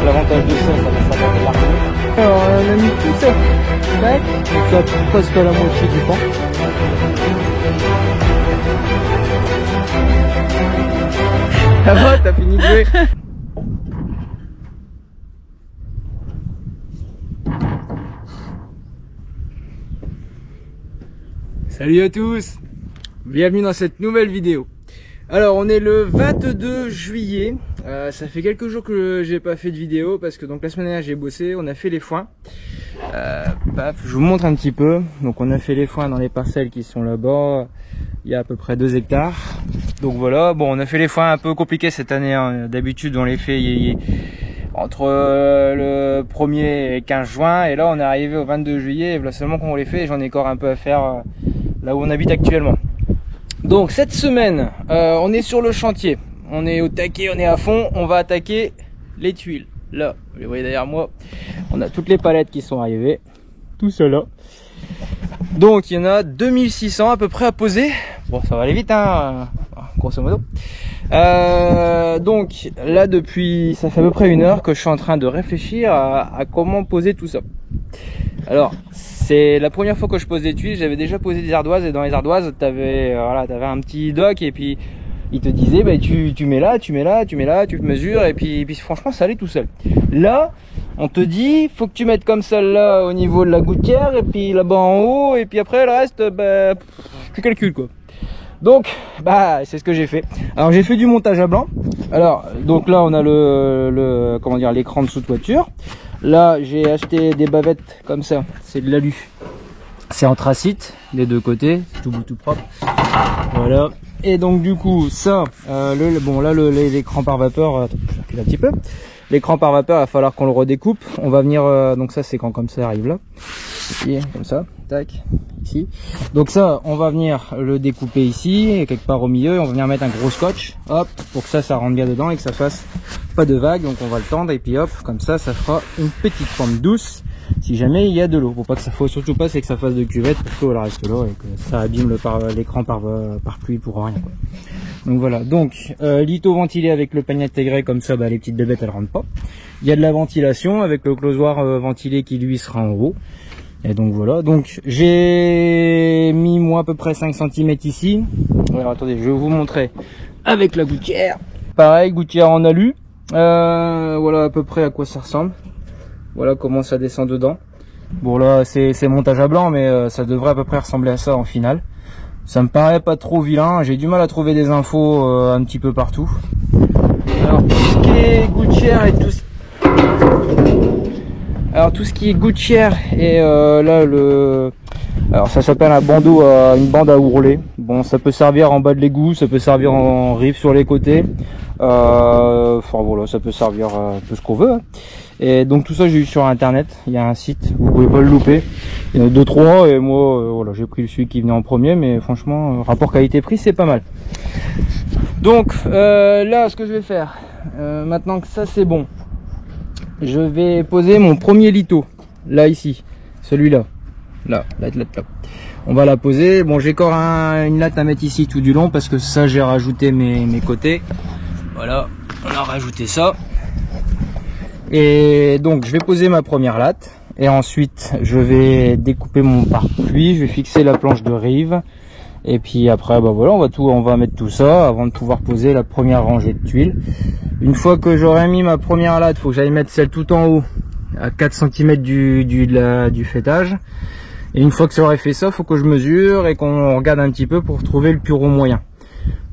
l'avantage de ça va servir de l'argent. Alors on a mis tout ça, tac, donc là presque à la moitié du pan. Ça va, t'as fini de jouer? Salut à tous, bienvenue dans cette nouvelle vidéo. Alors on est le 22 juillet, ça fait quelques jours que j'ai pas fait de vidéo parce que donc la semaine dernière j'ai bossé, on a fait les foins. Je vous montre un petit peu. Donc on a fait les foins dans les parcelles qui sont là-bas, il y a à peu près 2 hectares. Donc voilà, bon on a fait les foins un peu compliqués cette année, hein. D'habitude on les fait entre le 1er et 15 juin et là on est arrivé au 22 juillet et voilà seulement qu'on les fait et j'en ai encore un peu à faire là où on habite actuellement. Donc cette semaine on est sur le chantier, on est au taquet, on est à fond, on va attaquer les tuiles. Là, vous les voyez derrière moi, on a toutes les palettes qui sont arrivées, tout cela. Donc il y en a 2600 à peu près à poser. Bon ça va aller vite hein, grosso modo. Donc là depuis, ça fait à peu près 1 heure que je suis en train de réfléchir à comment poser tout ça. Alors c'est la première fois que je pose des tuiles, j'avais déjà posé des ardoises et dans les ardoises t'avais t'avais un petit doc et puis il te disait bah, tu mets là, tu mets là, tu mets là, tu mesures et puis franchement ça allait tout seul. Là on te dit faut que tu mettes comme ça là au niveau de la gouttière et puis là-bas en haut et puis après le reste bah, tu calcules quoi. Donc bah c'est ce que j'ai fait. Alors j'ai fait du montage à blanc. Alors donc là on a le comment dire l'écran de sous-toiture. Là j'ai acheté des bavettes comme ça, c'est de l'alu. C'est anthracite des deux côtés, tout beau tout propre. Voilà. Et donc du coup ça bon là l'écran par vapeur, attends, je recule un petit peu. L'écran par vapeur, il va falloir qu'on le redécoupe. On va venir donc ça c'est quand comme ça arrive là. Ici, comme ça, tac, ici. Donc ça, on va venir le découper ici, quelque part au milieu, et on va venir mettre un gros scotch, hop, pour que ça rentre bien dedans et que ça fasse pas de vagues. Donc on va le tendre et puis hop, comme ça fera une petite pente douce. Si jamais il y a de l'eau, faut surtout pas c'est que ça fasse de cuvette pour que le reste là et que ça abîme l'écran par pluie pour rien quoi. Donc voilà, donc litho ventilé avec le panier intégré comme ça, bah, les petites bébêtes elles rentrent pas. Il y a de la ventilation avec le closoir ventilé qui lui sera en haut. Et donc voilà, donc j'ai mis moi à peu près 5 cm ici. Alors attendez, je vais vous montrer avec la gouttière. Pareil, gouttière en alu. Voilà à peu près à quoi ça ressemble. Voilà comment ça descend dedans. Bon là c'est montage à blanc mais ça devrait à peu près ressembler à ça en finale. Ça me paraît pas trop vilain, j'ai du mal à trouver des infos un petit peu partout. Alors tout ce qui est gouttière et tout tout ce qui est gouttière et là alors ça s'appelle un bandeau une bande à ourler. Bon ça peut servir en bas de l'égout, ça peut servir en rive sur les côtés. Enfin voilà, ça peut servir un peu ce qu'on veut. Hein. Et donc tout ça j'ai eu sur internet, il y a un site, vous pouvez pas le louper. Il y en a 2-3 et moi voilà, j'ai pris celui qui venait en premier mais franchement rapport qualité-prix c'est pas mal. Donc là ce que je vais faire, maintenant que ça c'est bon, je vais poser mon premier litho, là ici, celui-là, là. On va la poser, bon j'ai encore une latte à mettre ici tout du long parce que ça j'ai rajouté mes côtés, voilà, on a rajouté ça. Et donc je vais poser ma première latte et ensuite je vais découper mon pare-pluie, je vais fixer la planche de rive et puis après bah voilà on va mettre tout ça avant de pouvoir poser la première rangée de tuiles. Une fois que j'aurai mis ma première latte, il faut que j'aille mettre celle tout en haut à 4 cm du fêtage. Et une fois que ça aurait fait ça, il faut que je mesure et qu'on regarde un petit peu pour trouver le plus rond moyen.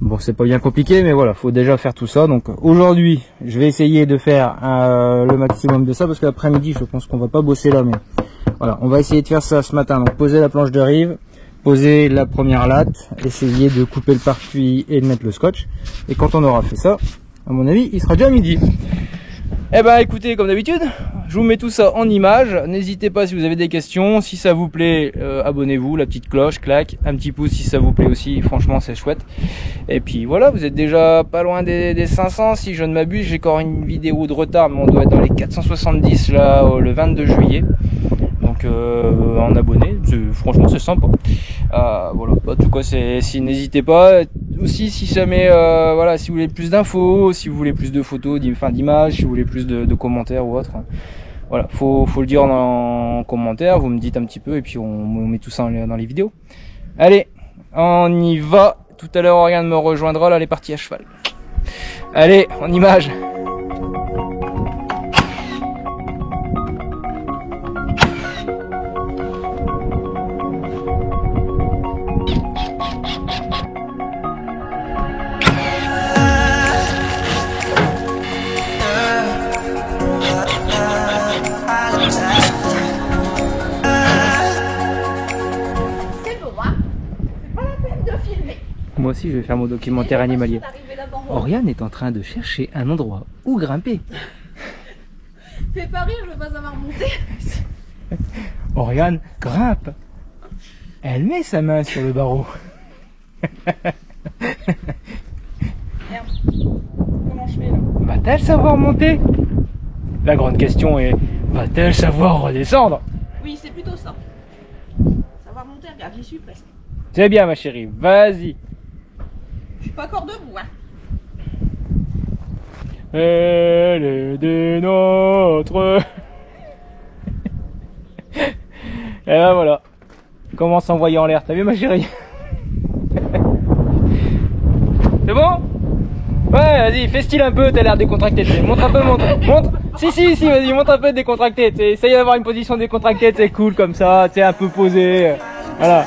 Bon, c'est pas bien compliqué, mais voilà, faut déjà faire tout ça. Donc aujourd'hui, je vais essayer de faire le maximum de ça parce que l'après-midi, je pense qu'on va pas bosser là, mais voilà, on va essayer de faire ça ce matin. Donc poser la planche de rive, poser la première latte, essayer de couper le pare-pluie et de mettre le scotch. Et quand on aura fait ça, à mon avis, il sera déjà midi. Eh ben écoutez, comme d'habitude, je vous mets tout ça en images. N'hésitez pas si vous avez des questions. Si ça vous plaît, abonnez-vous, la petite cloche, clac, un petit pouce si ça vous plaît aussi. Franchement, c'est chouette. Et puis voilà, vous êtes déjà pas loin des 500. Si je ne m'abuse, j'ai encore une vidéo de retard, mais on doit être dans les 470 là, le 22 juillet. Donc en abonnés, franchement c'est sympa. Voilà, en tout cas n'hésitez pas, aussi si jamais, voilà, si vous voulez plus d'infos, si vous voulez plus de photos, d'images, si vous voulez plus de commentaires ou autre. Voilà, faut le dire en commentaire, vous me dites un petit peu et puis on met tout ça dans les vidéos. Allez, on y va. Tout à l'heure, Oriane me rejoindra, là, elle est partie à cheval. Allez, en image. Moi aussi, je vais faire mon documentaire animalier. Oriane est en train de chercher un endroit où grimper. Fais pas rire, je veux pas savoir monter. Oriane grimpe. Elle met sa main sur le barreau. Merde. Comment je fais là? Va-t-elle savoir monter? La grande question est, va-t-elle savoir redescendre? Oui, c'est plutôt ça. Savoir monter, regarde, j'y suis presque. C'est bien ma chérie, vas-y. Je suis pas encore debout, hein. Elle est des nôtres. Et ben voilà. Comment s'envoyer en l'air, t'as vu ma chérie? C'est bon? Ouais, vas-y, fais style un peu, t'as l'air décontracté. Montre un peu, montre. Si, vas-y, montre un peu décontracté. Essaye d'avoir une position décontractée, c'est cool comme ça, tu sais, un peu posé. Voilà.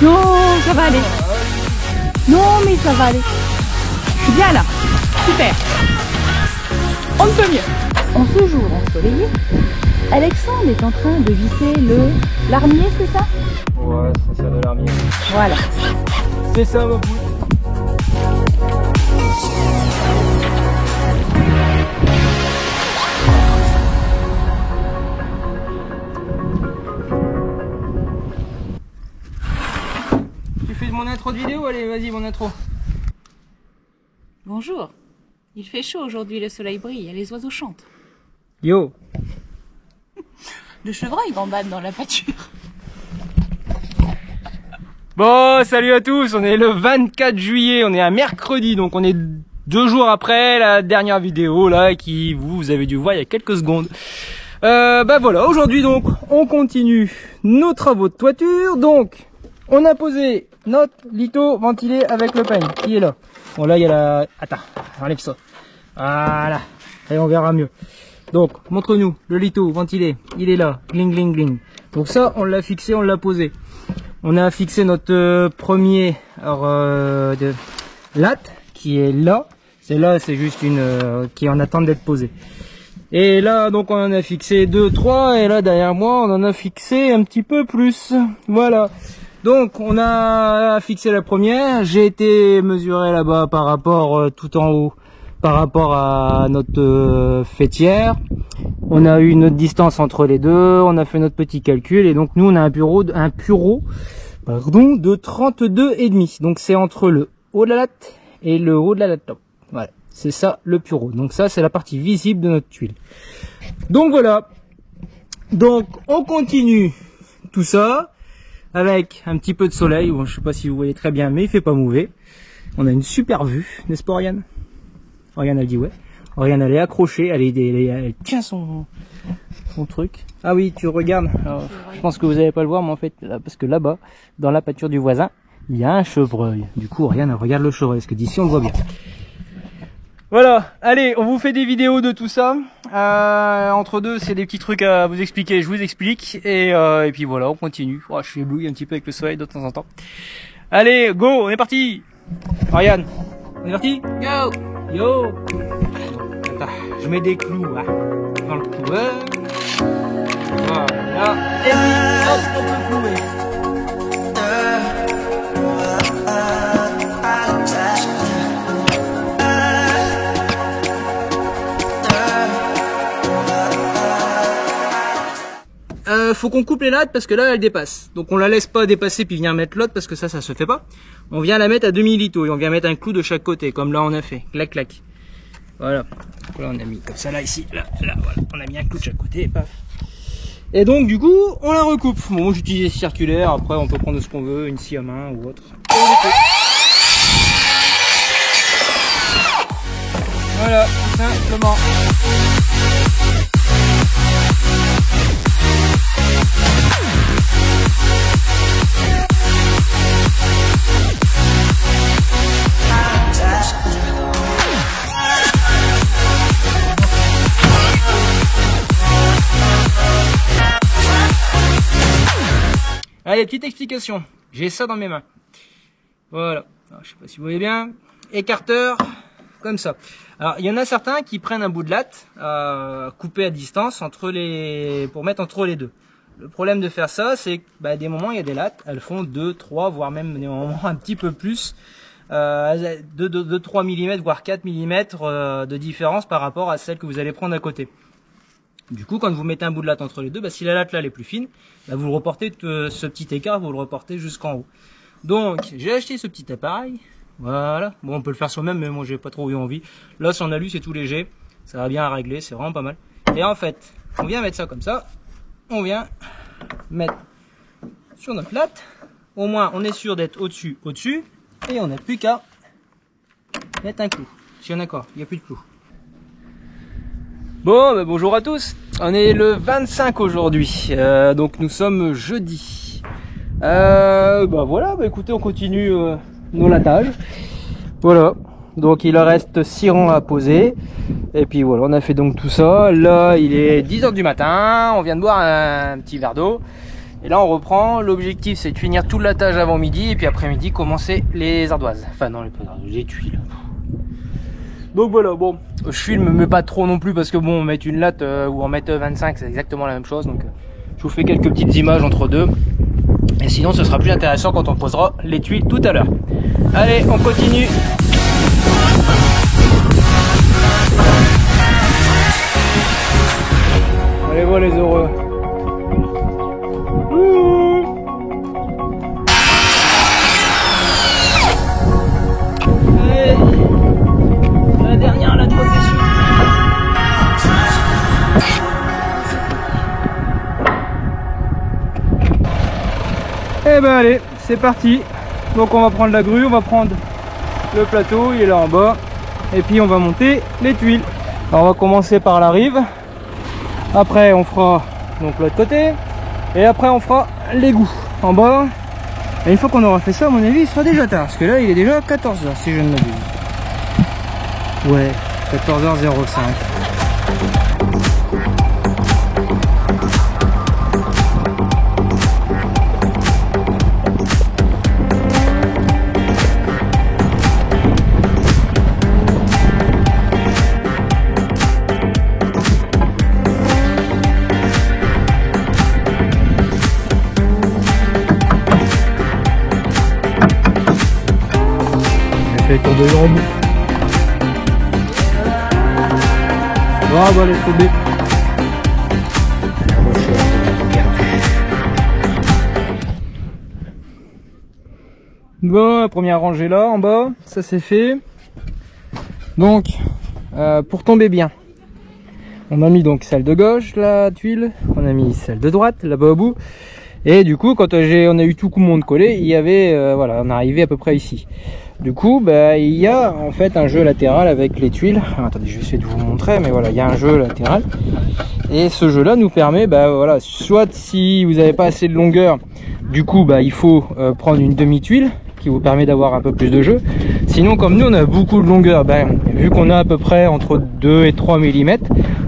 Non, ça va aller. Non, mais ça va aller. Je suis bien là. Super. On ne peut mieux. En ce jour ensoleillé, Alexandre est en train de visser l'armier, c'est ça? Ouais, c'est ça de l'armier. Voilà. C'est ça ma boule. Tu fais mon intro de vidéo? Allez, vas-y, mon intro. Bonjour. Il fait chaud aujourd'hui, le soleil brille et les oiseaux chantent. Yo. Le chevreuil gambade dans la pâture. Bon, salut à tous, on est le 24 juillet, on est un mercredi, donc on est 2 jours après la dernière vidéo là qui vous avez dû voir il y a quelques secondes. Bah voilà, aujourd'hui donc on continue nos travaux de toiture. Donc on a posé notre lito ventilé avec le peigne qui est là. Bon là il y a la... Attends, enlève ça. Voilà, et on verra mieux. Donc montre-nous le lito ventilé, il est là, gling gling gling. Donc ça on l'a fixé, on l'a posé. On a fixé notre premier de latte qui est là. C'est là, c'est juste une qui est en attente d'être posée. Et là, donc on en a fixé 2, 3 et là derrière moi, on en a fixé un petit peu plus. Voilà. Donc on a fixé la première. J'ai été mesurer là-bas par rapport tout en haut, par rapport à notre fêtière. On a eu notre distance entre les deux, on a fait notre petit calcul et donc nous on a un bureau de 32,5. Donc c'est entre le haut de la latte et le haut de la latte top. Voilà, c'est ça le bureau. Donc ça c'est la partie visible de notre tuile. Donc voilà. Donc on continue tout ça avec un petit peu de soleil. Bon, je sais pas si vous voyez très bien, mais il fait pas mouver. On a une super vue, n'est-ce pas Oriane? Oriane elle dit ouais. Oriane elle est accrochée, elle tient son truc. Ah oui, tu regardes. Alors, je pense que vous n'allez pas le voir, mais en fait, là, parce que là-bas, dans la pâture du voisin, il y a un chevreuil. Du coup, Oriane elle regarde le chevreuil, parce que d'ici on le voit bien. Voilà, allez, on vous fait des vidéos de tout ça. Entre deux, c'est des petits trucs à vous expliquer, je vous explique. Et puis voilà, on continue. Oh, je suis ébloui un petit peu avec le soleil de temps en temps. Allez, go, on est parti. Oriane, on est parti? Go. Yo. Attends, je mets des clous là, dans le cloueur. Voilà. Et puis, hop, on peut clouer. faut qu'on coupe les lattes parce que là elle dépasse. Donc on la laisse pas dépasser puis venir mettre l'autre parce que ça se fait pas. On vient la mettre à demi-lito et on vient mettre un clou de chaque côté comme là on a fait. Clac clac. Voilà. Donc là on a mis comme ça là ici. Là voilà. On a mis un clou de chaque côté. Paf. Et donc du coup on la recoupe. Bon j'utilise circulaire. Après on peut prendre ce qu'on veut, une scie à main ou autre. Voilà, tout simplement. Allez, petite explication. J'ai ça dans mes mains. Voilà. Alors, je sais pas si vous voyez bien. Écarteur, comme ça. Alors, il y en a certains qui prennent un bout de latte coupé à distance pour mettre entre les deux. Le problème de faire ça, c'est que des moments, il y a des lattes, elles font 2, 3, voire même des moments un petit peu plus, 2-3 mm, voire 4 mm de différence par rapport à celle que vous allez prendre à côté. Du coup, quand vous mettez un bout de latte entre les deux, si la latte là elle est plus fine, vous le reportez, ce petit écart, vous le reportez jusqu'en haut. Donc, j'ai acheté ce petit appareil. Voilà. Bon, on peut le faire soi-même, mais moi j'ai pas trop eu envie. Là, en alu, c'est tout léger. Ça va bien à régler, c'est vraiment pas mal. Et en fait, on vient mettre ça comme ça. On vient mettre sur notre latte. Au moins, on est sûr d'être au-dessus. Et on n'a plus qu'à mettre un clou. Si on est d'accord, il n'y a plus de clou. Bon, bonjour à tous. On est le 25 aujourd'hui, donc nous sommes jeudi. Voilà, écoutez, on continue nos lattages. Voilà, donc il reste 6 rangs à poser. Et puis voilà, on a fait donc tout ça. Là, il est 10 h du matin, on vient de boire un petit verre d'eau. Et là, on reprend. L'objectif, c'est de finir tout le lattage avant midi. Et puis après-midi, commencer les ardoises. Enfin, non, les tuiles. Donc voilà, bon, je filme mais pas trop non plus parce que bon, mettre une latte ou en mettre 25 c'est exactement la même chose, donc je vous fais quelques petites images entre deux et sinon ce sera plus intéressant quand on posera les tuiles tout à l'heure. Allez, on continue. Allez voir les heureux. Dernière là de progression. Et allez, c'est parti. Donc on va prendre la grue, on va prendre le plateau, il est là en bas. Et puis on va monter les tuiles. Alors on va commencer par la rive. Après on fera donc l'autre côté. Et après on fera l'égout en bas. Et une fois qu'on aura fait ça, à mon avis, il sera déjà tard. Parce que là il est déjà 14 h si je ne m'abuse. Ouais, 14h05. J'ai fait le tour de jambes. Ah bah laisse tomber. Bon, la première rangée là en bas, ça c'est fait. Donc pour tomber bien, on a mis donc celle de gauche la tuile, on a mis celle de droite là-bas au bout. Et du coup quand on a eu tout le monde collé, il y avait voilà, on est arrivé à peu près ici. Du coup, il y a en fait un jeu latéral avec les tuiles. Alors, attendez, je vais essayer de vous montrer, mais voilà, il y a un jeu latéral. Et ce jeu-là nous permet, voilà, soit si vous n'avez pas assez de longueur, du coup, il faut prendre une demi-tuile qui vous permet d'avoir un peu plus de jeu. Sinon, comme nous, on a beaucoup de longueur, vu qu'on a à peu près entre 2 et 3 mm,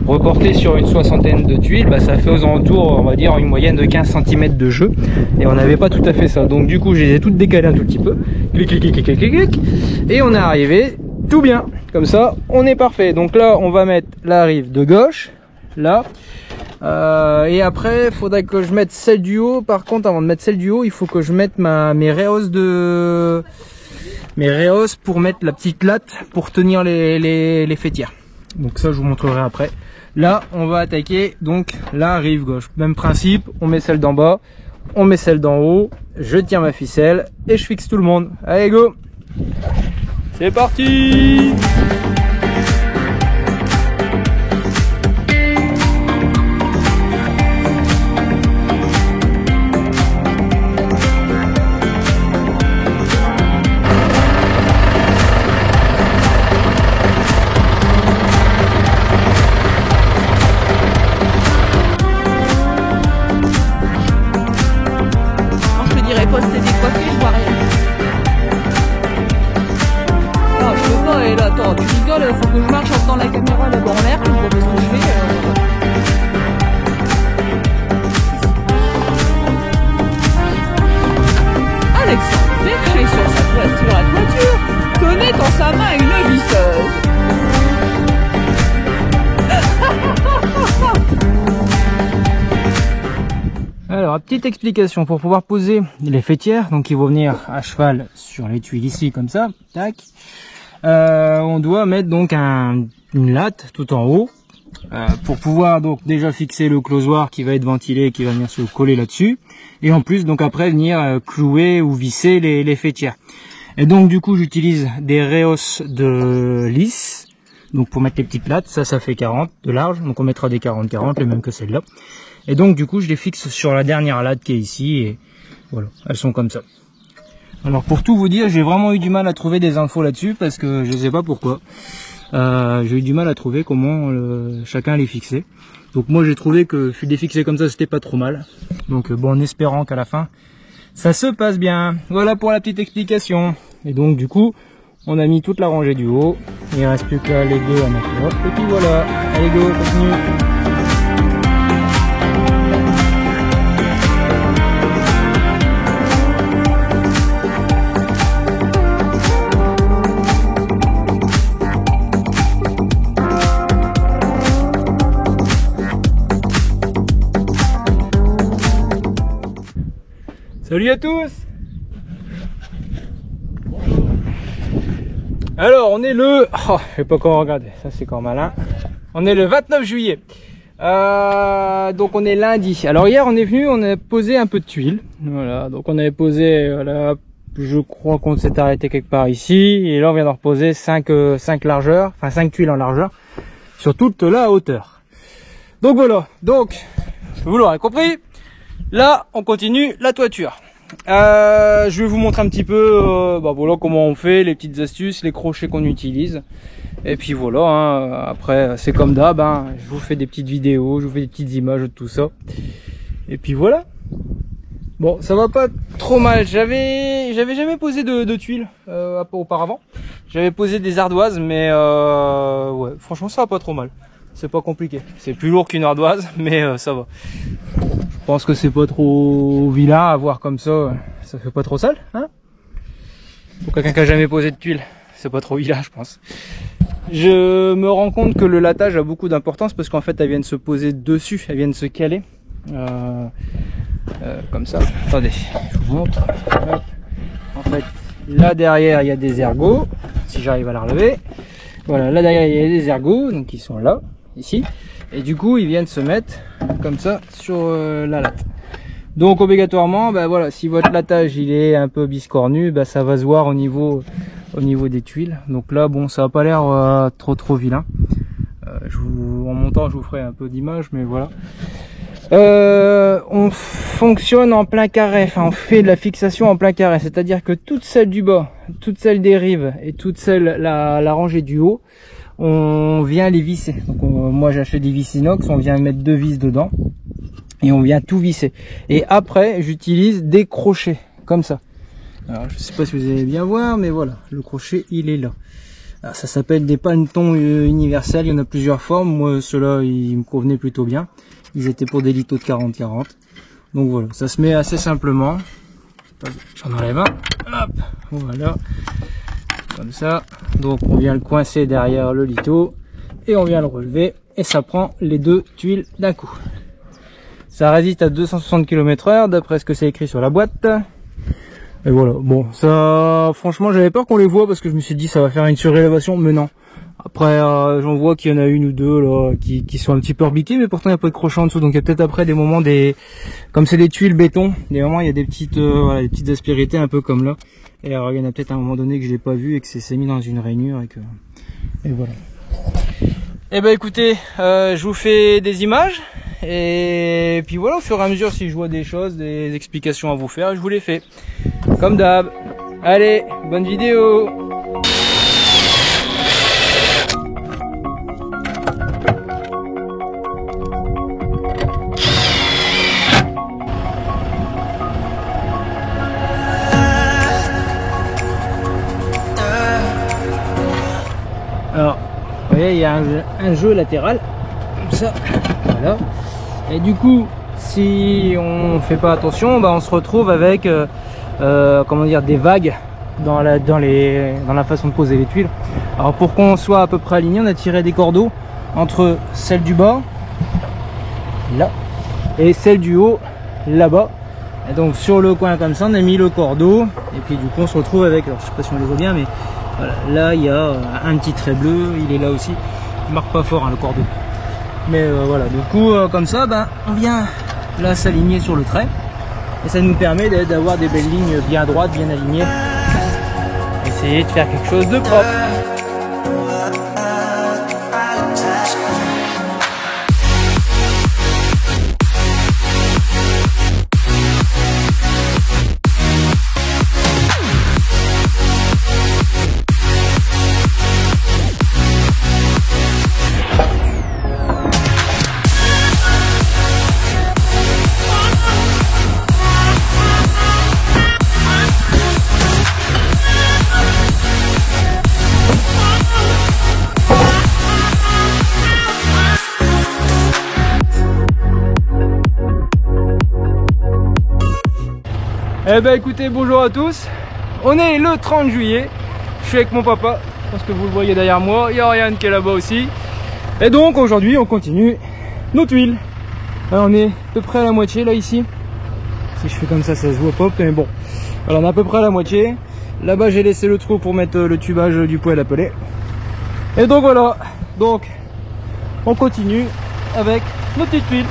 reporté sur une soixantaine de tuiles, ça fait aux alentours, on va dire, une moyenne de 15 cm de jeu. Et on n'avait pas tout à fait ça. Donc du coup, je les ai toutes décalées un tout petit peu. Clic, clic, clic, clic, clic, clic. Et on est arrivé tout bien. Comme ça, on est parfait. Donc là, on va mettre la rive de gauche, là. Et après, il faudrait que je mette celle du haut. Par contre, avant de mettre celle du haut, il faut que je mette mes réhausses pour mettre la petite latte pour tenir les faîtières. Donc ça, je vous montrerai après. Là, on va attaquer donc la rive gauche. Même principe, on met celle d'en bas, on met celle d'en haut, je tiens ma ficelle et je fixe tout le monde. Allez, go! C'est parti! Poster décoiffé, je vois rien. Ah, je peux pas, et là, attends, tu rigoles, faut que je marche en tenant la caméra là-bas en l'air, tu vois pas ce que je fais. Alexandre, perché sur sa toiture à toiture, tenait dans sa main une visseuse. Alors, petite explication, pour pouvoir poser les faîtières, donc ils vont venir à cheval sur les tuiles ici, comme ça, tac, on doit mettre donc une latte tout en haut, pour pouvoir donc déjà fixer le closoir qui va être ventilé, qui va venir se coller là-dessus, et en plus donc après venir clouer ou visser les faîtières. Et donc du coup j'utilise des rehausses de lisse, donc pour mettre les petites lattes, ça fait 40 de large, donc on mettra des 40-40, les mêmes que celle-là. Et donc du coup je les fixe sur la dernière latte qui est ici et voilà, elles sont comme ça. Alors pour tout vous dire, j'ai vraiment eu du mal à trouver des infos là-dessus parce que je sais pas pourquoi. J'ai eu du mal à trouver comment chacun les fixait. Donc moi j'ai trouvé que les fixer comme ça c'était pas trop mal. Donc bon, en espérant qu'à la fin ça se passe bien. Voilà pour la petite explication. Et donc du coup on a mis toute la rangée du haut. Il reste plus que les deux à mettre là. Et puis voilà, allez go, continue. Salut à tous. Alors on est le... Oh, je sais pas comment regarder, ça c'est quand malin. On est le 29 juillet. Donc on est lundi. Alors hier on est venu, on a posé un peu de tuiles. Voilà, donc on avait posé, voilà, je crois qu'on s'est arrêté quelque part ici. Et là on vient de reposer 5 largeurs, enfin 5 tuiles en largeur, sur toute la hauteur. Donc voilà, donc vous l'aurez compris. Là, on continue la toiture. Je vais vous montrer un petit peu voilà, comment on fait, les petites astuces, les crochets qu'on utilise. Et puis voilà, hein, après, c'est comme d'hab, hein, je vous fais des petites vidéos, je vous fais des petites images de tout ça. Et puis voilà. Bon, ça va pas trop mal. J'avais jamais posé de tuiles auparavant. J'avais posé des ardoises, mais ouais, franchement, ça va pas trop mal. C'est pas compliqué. C'est plus lourd qu'une ardoise, mais ça va. Je pense que c'est pas trop vilain à voir comme ça. Ça fait pas trop sale, hein? Pour quelqu'un qui a jamais posé de tuiles, c'est pas trop vilain, je pense. Je me rends compte que le lattage a beaucoup d'importance parce qu'en fait, elles viennent se poser dessus, elles viennent se caler. Comme ça. Attendez, je vous montre. Hop. En fait, là derrière, il y a des ergots. Si j'arrive à la relever. Voilà, là derrière, il y a des ergots, donc ils sont là, ici. Et du coup, ils viennent se mettre comme ça sur la latte. Donc obligatoirement, voilà, si votre lattage il est un peu biscornu, ça va se voir au niveau des tuiles. Donc là, bon, ça a pas l'air trop vilain. En montant, je vous ferai un peu d'image, mais voilà. On fonctionne en plein carré, enfin on fait de la fixation en plein carré, c'est-à-dire que toutes celles du bas, toutes celles des rives et toutes celles la rangée du haut, on vient les visser. Donc moi j'ai acheté des vis inox, on vient mettre 2 vis dedans et on vient tout visser. Et après j'utilise des crochets comme ça. Alors je sais pas si vous allez bien voir, mais voilà, le crochet il est là. Alors, ça s'appelle des panetons universels, il y en a plusieurs formes. Moi ceux-là ils me convenaient plutôt bien. Ils étaient pour des litos de 40-40. Donc voilà, ça se met assez simplement. J'en enlève un. Hop, voilà. Comme ça. Donc on vient le coincer derrière le lito. Et on vient le relever. Et ça prend les 2 tuiles d'un coup. Ça résiste à 260 km/h d'après ce que c'est écrit sur la boîte. Et voilà, bon, ça, franchement, j'avais peur qu'on les voit parce que je me suis dit ça va faire une surélévation, mais non. Après, j'en vois qu'il y en a une ou deux là qui sont un petit peu orbiquées, mais pourtant il n'y a pas de crochet en dessous. Donc il y a peut-être après des moments comme c'est des tuiles béton, des moments il y a des petites, voilà, des petites aspérités un peu comme là. Et alors il y en a peut-être un moment donné que je l'ai pas vu et que c'est mis dans une rainure et voilà. Eh ben écoutez, je vous fais des images et puis voilà, au fur et à mesure si je vois des choses, des explications à vous faire, je vous les fais. Comme d'hab. Allez, bonne vidéo. Alors, vous voyez, il y a un jeu latéral, comme ça, voilà. Et du coup, si on fait pas attention, bah, on se retrouve avec, comment dire, des vagues dans la façon de poser les tuiles. Alors pour qu'on soit à peu près aligné, on a tiré des cordeaux entre celle du bas, là, et celle du haut, là-bas. Et donc sur le coin comme ça, on a mis le cordeau, et puis du coup on se retrouve avec, alors je sais pas si on les voit bien, mais voilà, là il y a un petit trait bleu, il est là aussi, il marque pas fort hein, le cordeau. Mais voilà, du coup comme ça, ben, on vient là s'aligner sur le trait, et ça nous permet d'avoir des belles lignes bien droites, bien alignées. Essayer de faire quelque chose de propre. Eh ben écoutez, bonjour à tous. On est le 30 juillet. Je suis avec mon papa. Je pense que vous le voyez derrière moi. Il y a Oriane qui est là-bas aussi. Et donc aujourd'hui, on continue nos tuiles. Alors, on est à peu près à la moitié là ici. Si je fais comme ça, ça se voit pas. Mais bon, alors on est à peu près à la moitié. Là-bas, j'ai laissé le trou pour mettre le tubage du poêle à peler. Et donc voilà. Donc, on continue avec nos petites tuiles.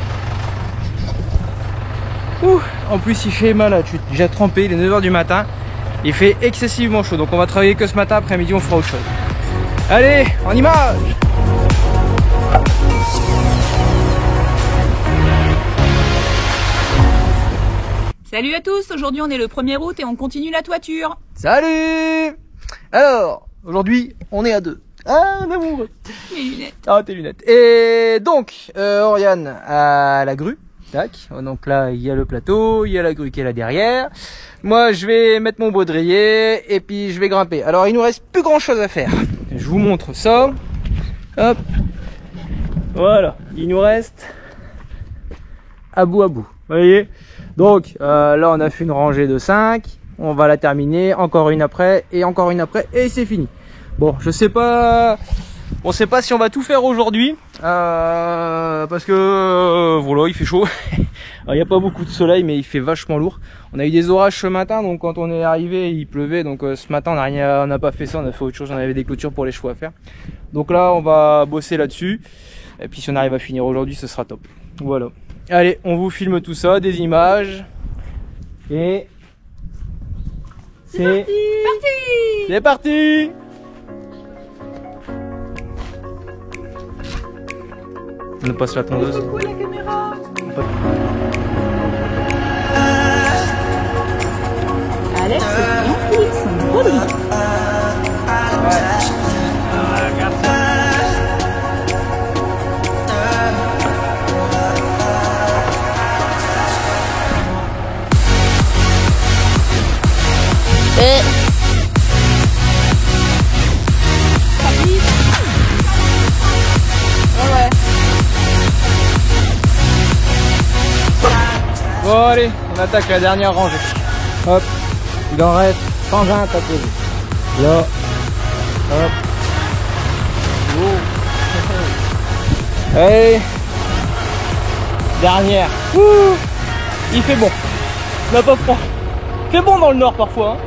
Ouh. En plus il fait mal là, je suis déjà trempé, il est 9 h du matin, il fait excessivement chaud, donc on va travailler que ce matin, après-midi on fera autre chose. Allez, en image. Salut à tous, aujourd'hui on est le 1er août et on continue la toiture. Salut. Alors, aujourd'hui on est à deux. Ah, on est amoureux. Mes lunettes. Ah, tes lunettes. Et donc, Oriane à la grue. Tac. Donc là, il y a le plateau, il y a la grue qui est là derrière. Moi, je vais mettre mon baudrier et puis je vais grimper. Alors, il nous reste plus grand chose à faire. Je vous montre ça. Hop. Voilà. Il nous reste à bout. Vous voyez? Donc, là, on a fait une rangée de 5. On va la terminer. Encore une après et encore une après et c'est fini. Bon, je sais pas. On sait pas si on va tout faire aujourd'hui parce que voilà, il fait chaud. Il n'y a pas beaucoup de soleil mais il fait vachement lourd. On a eu des orages ce matin, donc quand on est arrivé il pleuvait, donc ce matin on n'a pas fait ça, on a fait autre chose, on avait des clôtures pour les chevaux à faire. Donc là on va bosser là-dessus et puis si on arrive à finir aujourd'hui ce sera top. Voilà. Allez, on vous filme tout ça, des images et C'est parti. On passe la tondeuse. Coucou la caméra. Alex et Philippe sont broderies. Regarde ça. Bon allez, on attaque la dernière rangée. Hop, il en reste 120 à poser. Là, hop. Oh. Allez, dernière. Ouh, il fait bon, on n'a pas froid. Fait bon dans le nord parfois. Hein.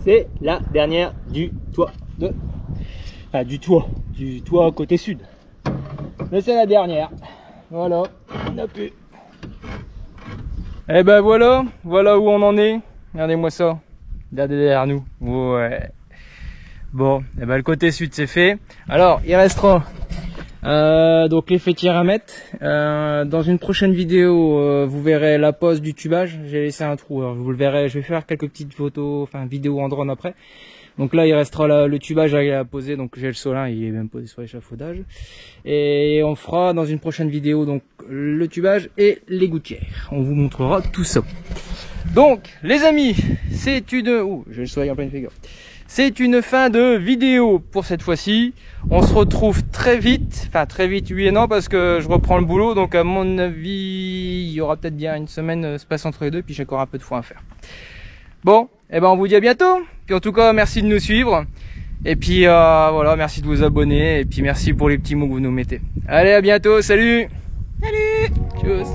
C'est la dernière du toit de... Enfin, du toit côté sud. Mais c'est la dernière. Voilà, on a pu. Et ben voilà où on en est. Regardez-moi ça. Regardez derrière nous. Ouais. Bon, et ben le côté sud c'est fait. Alors, il restera donc les faîtières à mettre. Dans une prochaine vidéo, vous verrez la pose du tubage. J'ai laissé un trou. Alors vous le verrez. Je vais faire quelques petites photos, enfin vidéos en drone après. Donc là, il restera le tubage à poser. Donc j'ai le solin, il est même posé sur l'échafaudage. Et on fera dans une prochaine vidéo donc le tubage et les gouttières. On vous montrera tout ça. Donc, les amis, c'est une... Ouh, j'ai le soleil en pleine figure. C'est une fin de vidéo pour cette fois-ci. On se retrouve très vite. Enfin, très vite, oui et non, parce que je reprends le boulot. Donc, à mon avis, il y aura peut-être bien une semaine se passe entre les deux. Puis j'ai encore un peu de foin à faire. Bon, et ben on vous dit à bientôt. Puis en tout cas, merci de nous suivre. Et puis voilà, merci de vous abonner. Et puis merci pour les petits mots que vous nous mettez. Allez, à bientôt. Salut. Salut. Tchuss.